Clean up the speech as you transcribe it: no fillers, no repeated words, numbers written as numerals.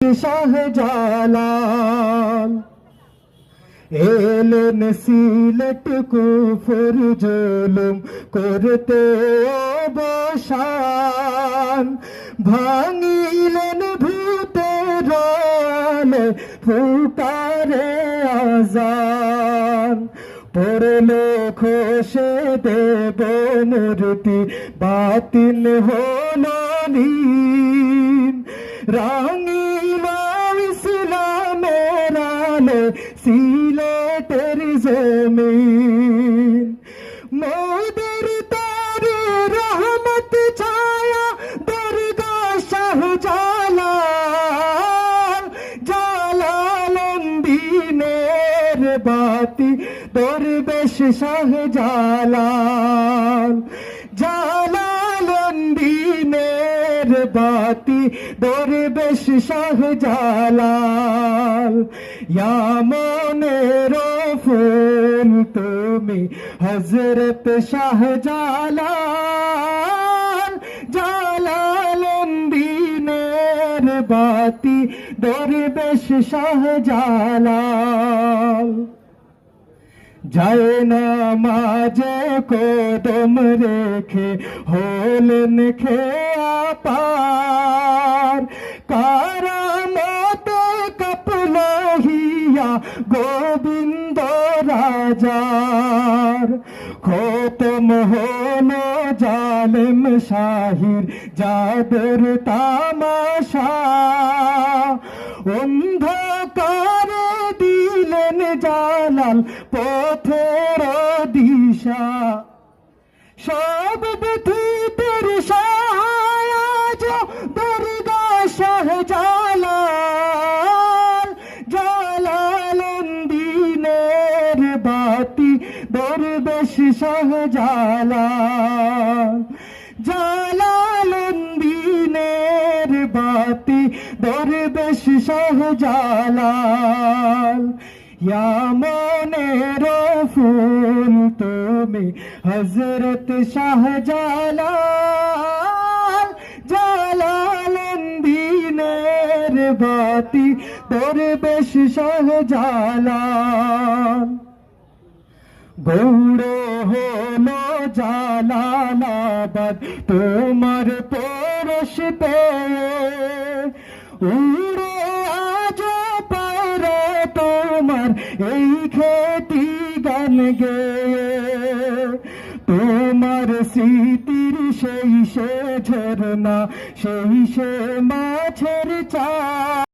শাহজালাল এলেন সিলেট কুফর জুলুম করতে অবসান, ভাঙিলেন ভূতের রালে ফুকারে আজান। পড়লো খসে দেব মূর্তি বাতিল হলো নীন, রাঙিল ইসলামের আলো সিলেটের জমিন। মোদের তারে রহমত ছায়া দরগা শাহজালাল, জালালেন দিনের বাতি দরবেশ শাহজালাল, জালালেন দিনের বাতি দরবেশ শাহজালাল। ইয়া মনের ফুল তুমি হযরত শাহজালাল, জালালেন দিনের বাতি দরবেশ শাহজালাল। যায় নামাজে কদম রেখে হলেন খেয়া পার, কারামতে কপল হিয়া গোবিন্দ রাজার। খতম হলো জালেম শাহির জাদুর তামাশা, অন্ধকারে দিলেন জালাল পথের দিশা। সব ব্যথিতের সহায় আজ দরগা শাহজালাল, জালালেন দিনের বাতি দরবেশ শাহজালাল, জালালেন দিনের বাতি দরবেশ শাহজালাল। ইয়া মনের ফুল তুমি হযরত শাহজালাল, জালালেন দিনের বাতি দরবেশ শাহজালাল। গৌড় হলো জালালাবাদ তোমার পরশ পেয়ে, উড়ে আজ পারে তোমার এই খেতি গান গেয়ে। তোমার স্মৃতির সেই সে ঝরনা, সেই সে মাছের চা।